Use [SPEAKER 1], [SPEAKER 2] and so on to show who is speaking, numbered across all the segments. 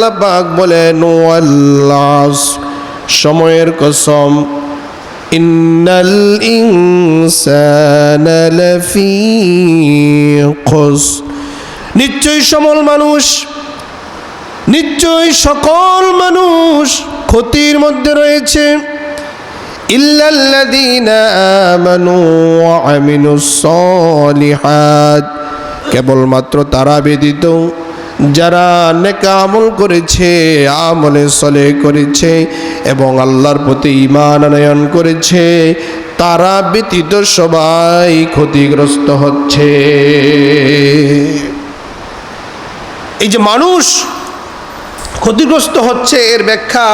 [SPEAKER 1] আল্লাহ পাক বলেন ওয়াল আসর, সময়ের কসম, ইন্নাল ইনসানা লাফি খুসর, নিশ্চয়ই সকল মানুষ ক্ষতির মধ্যে রয়েছে। ইল্লাল্লাযীনা আমানু ওয়া আমিলুস সালিহাত, কেবলমাত্র তারা ব্যতীত যারা নেক আমল করেছে, আমলে সালেহ করেছে এবং আল্লাহর প্রতি ঈমান আনয়ন করেছে, তারা ব্যতীত সবাই ক্ষতিগ্রস্ত হচ্ছে। এই যে মানুষ ক্ষতিগ্রস্ত হচ্ছে, এর ব্যাখ্যা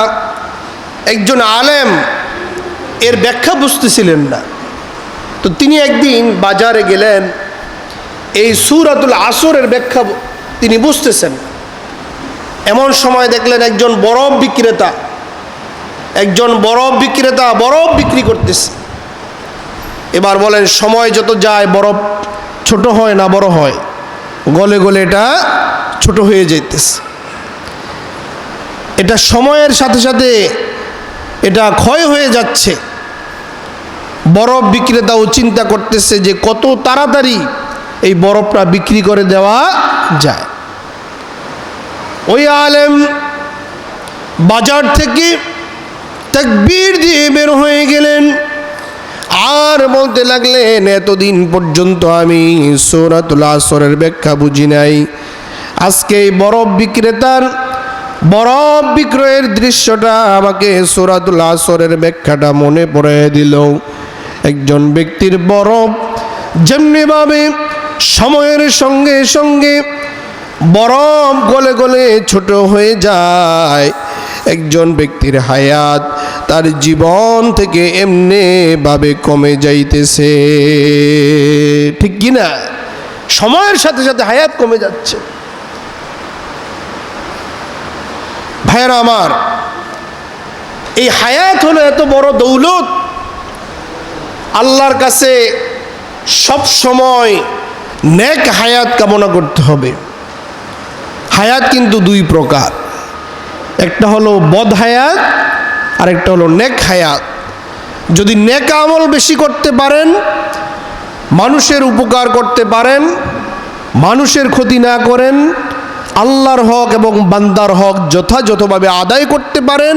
[SPEAKER 1] একজন আলেম এর ব্যাখ্যা বুঝতেছিলেন না। তো তিনি একদিন বাজারে গেলেন, এই সূরাতুল আসরের ব্যাখ্যা তিনি বুঝতেছেন। এমন সময় দেখলেন একজন বরফ বিক্রেতা বরফ বিক্রি করতেছে। এবার বলেন, সময় যত যায় বরফ ছোট হয় না বড় হয়? গলে গলে এটা ছোট হয়ে যাইতেছে। এটা সময়ের সাথে সাথে এটা ক্ষয় হয়ে যাচ্ছে। বরফ বিক্রেতাও চিন্তা করতেছে যে কত তাড়াতাড়ি এই বরফটা বিক্রি করে দেওয়া যায়। ওই আলেম বাজার থেকে তাকবীর দিয়ে বের হয়ে গেলেন, আর বলতে লাগলেন, এতদিন পর্যন্ত আমি সূরাতুল আসরের ব্যাখ্যা বুঝি নাই। আজকে এই বরফ বিক্রেতার বরফ বিক্রয়ের দৃশ্যটা আমাকে সূরাতুল আসরের ব্যাখ্যাটা মনে পড়ে দিল। একজন ব্যক্তির বরফ যেমনিভাবে সময়ের সঙ্গে সঙ্গে বরফ গলে গলে ছোট হয়ে যায়, একজন ব্যক্তির হায়াত তার জীবন থেকে এমনি ভাবে কমে যাইতেছে। ঠিক কি না? সময়ের সাথে সাথে হায়াত কমে যাচ্ছে। ভাইয়েরা আমার, এই হায়াত হলো এত বড় দৌলত। আল্লাহর কাছে সব সময় নেক হায়াত কামনা করতে হবে। হায়াত কিন্তু দুই প্রকার, একটা হলো বদ হায়াত আর একটা হলো নেক হায়াত। যদি নেক আমল বেশি করতে পারেন, মানুষের উপকার করতে পারেন, মানুষের ক্ষতি না করেন, আল্লাহর হক এবং বান্দার হক যথাযথভাবে আদায় করতে পারেন,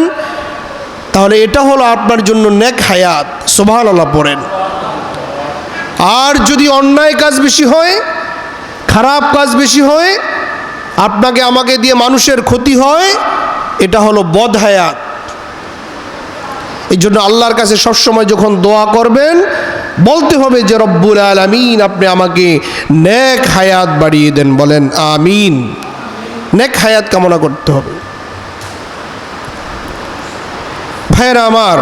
[SPEAKER 1] তাহলে এটা হলো আপনার জন্য নেক হায়াত। সুবহানাল্লাহ পড়েন। আর যদি অন্যায় কাজ বেশি হয়, খারাপ কাজ বেশি হয়, আপনাকে আমাকে দিয়ে মানুষের ক্ষতি হয়, এটা হলো বদ হায়াত। এই জন্য আল্লাহর কাছে সবসময় যখন দোয়া করবেন বলতে হবে যে রব্বুল আলামিন আপনি আমাকে নেক হায়াত বাড়িয়ে দেন। বলেন আমিন। নেক হায়াত কামনা করতে হবে। ভাইয়েরা আমার,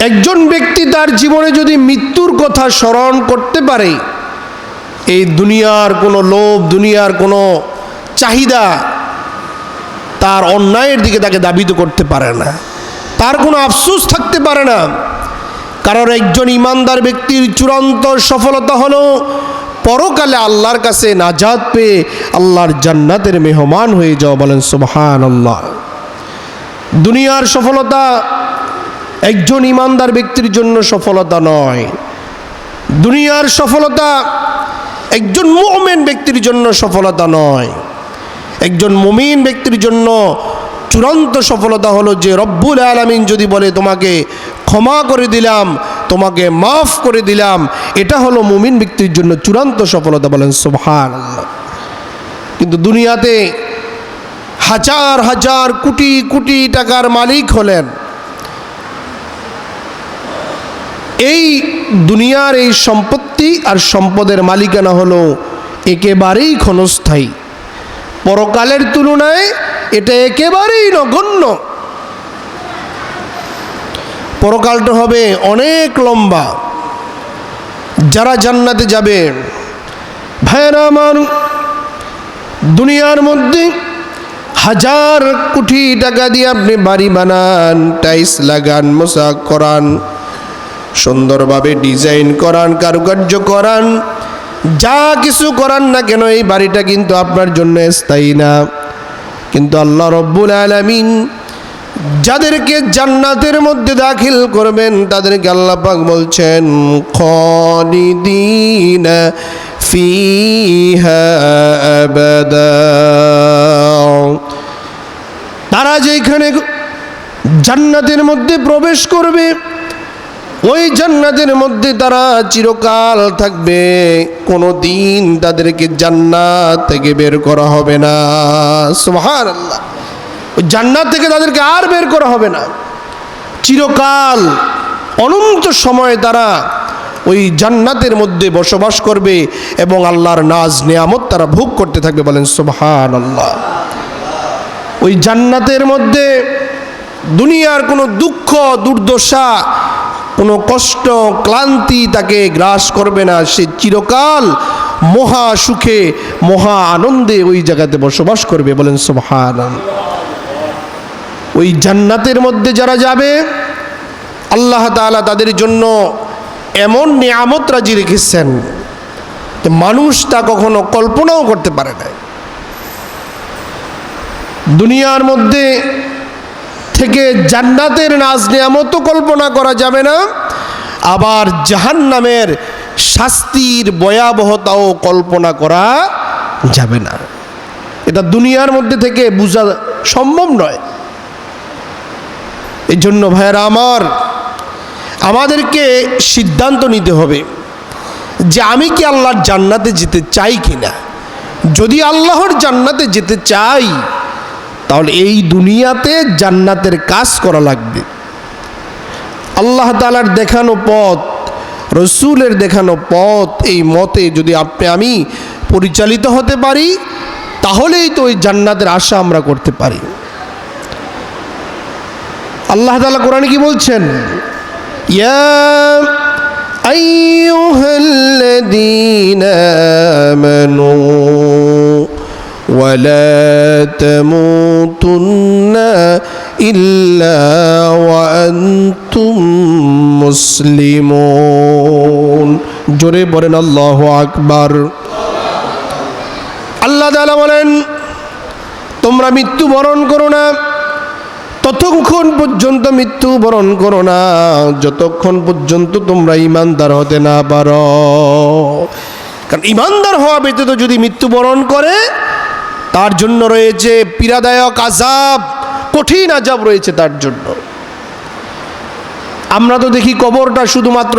[SPEAKER 1] একজন ব্যক্তি তার জীবনে যদি মৃত্যুর কথা স্মরণ করতে পারে, এই দুনিয়ার কোনো লোভ, দুনিয়ার কোনো চাহিদা তার অন্যায়ের দিকে তাকে দাবিত করতে পারে না, তার কোনো আফসোস থাকতে পারে না। কারণ একজন ইমানদার ব্যক্তির চূড়ান্ত সফলতা হলো পরকালে আল্লাহর কাছে নাজাত পেয়ে আল্লাহর জান্নাতের মেহমান হয়ে যাও। বলেন সুবহানাল্লাহ। দুনিয়ার সফলতা একজন ইমানদার ব্যক্তির জন্য সফলতা নয়। দুনিয়ার সফলতা একজন মুমিন ব্যক্তির জন্য সফলতা নয়। একজন মুমিন ব্যক্তির জন্য চূড়ান্ত সফলতা হলো যে রব্বুল আলামিন যদি বলে তোমাকে ক্ষমা করে দিলাম, তোমাকে মাফ করে দিলাম, এটা হলো মুমিন ব্যক্তির জন্য চূড়ান্ত সফলতা। বলেন সুবহানাল্লাহ। কিন্তু দুনিয়াতে হাজার হাজার কোটি কোটি টাকার মালিক হলেন, এই দুনিয়ার এই সম্পত্তি আর সম্পদের মালিকানা হলো একেবারেই ক্ষণস্থায়ী। পরকালের তুলনায় এটা একেবারেই নগণ্য। পরকালটা হবে অনেক লম্বা। যারা জান্নাতে যাবে, ভাইয়েরা আমার, দুনিয়ার মধ্যে হাজার কোটি টাকা দিয়ে আপনি বাড়ি বানান, টাইলস লাগান, মোসাক করান, সুন্দরভাবে ডিজাইন করান, কারুকার্য করান, যা কিছু করান না কেন, এই বাড়িটা কিন্তু আপনার জন্য স্থায়ী না। কিন্তু আল্লাহ রব্বুল আলামিন যাদেরকে জান্নাতের মধ্যে দাখিল করবেন তাদেরকে আল্লাহ পাক বলছেন খালিদিনা ফিহা আবাদা। তারা যেখানে জান্নাতের মধ্যে প্রবেশ করবে ওই জান্নাতের মধ্যে তারা চিরকাল থাকবে, কোনো দিন তাদেরকে জান্নাত থেকে বের করা হবে না। সুবহানাল্লাহ। ওই জান্নাত থেকে তাদেরকে আর বের করা হবে না, চিরকাল অনন্ত সময় তারা ওই জান্নাতের মধ্যে বসবাস করবে এবং আল্লাহর নাজ নেয়ামত তারা ভোগ করতে থাকবে। বলেন সুবহানাল্লাহ। ওই জান্নাতের মধ্যে দুনিয়ার কোনো দুঃখ দুর্দশা, কোনো কষ্ট ক্লান্তি তাকে গ্রাস করবে না। সে চিরকাল মহা সুখে মহা আনন্দে ওই জায়গাতে বসবাস করবে। বলেন সুবহানাল্লাহ। ওই জান্নাতের মধ্যে যারা যাবে আল্লাহ তাআলা তাদের জন্য এমন নিয়ামত রাজি রেখেছেন যে মানুষ তা কখনো কল্পনাও করতে পারে না। দুনিয়ার মধ্যে থেকে জান্নাতের নাজ নিয়ামতও কল্পনা করা যাবে না, আবার জাহান্নামের শাস্তির ভয়াবহতাও কল্পনা করা যাবে না। এটা দুনিয়ার মধ্যে থেকে বোঝা সম্ভব নয়। এই জন্য ভাইয়েরা আমার, আমাদেরকে সিদ্ধান্ত নিতে হবে যে আমি কি আল্লাহর জান্নাতে যেতে চাই কিনা। যদি আল্লাহর জান্নাতে যেতে চাই তাহলে এই দুনিয়াতে জান্নাতের কাজ করা লাগবে। আল্লাহ তাআলার দেখানো পথ, রসুলের দেখানো পথ, এই মতে যদি আমি পরিচালিত হতে পারি তাহলেই তো ওই জান্নাতের আশা আমরা করতে পারি। আল্লাহ তাআলা কোরআনে কি বলছেন? ইয়া আইয়ুহাল্লাযীনা আমানু ওয়ালা তামুতুন্না ইল্লা ওয়া আনতুম মুসলিমুন। জোরে বলেন আল্লাহু আকবার। আল্লাহ তাআলা বলেন তোমরা মৃত্যুবরণ করো না, ততক্ষণ পর্যন্ত মৃত্যুবরণ করো না যতক্ষণ পর্যন্ত তোমরা ঈমানদার হতে না পারো। কারণ ঈমানদার হওয়া ব্যতীত যদি মৃত্যুবরণ করে তার জন্য রয়েছে পীড়াদায়ক আযাব, কঠিন আযাব রয়েছে তার জন্য। আমরা তো দেখি কবরটা শুধুমাত্র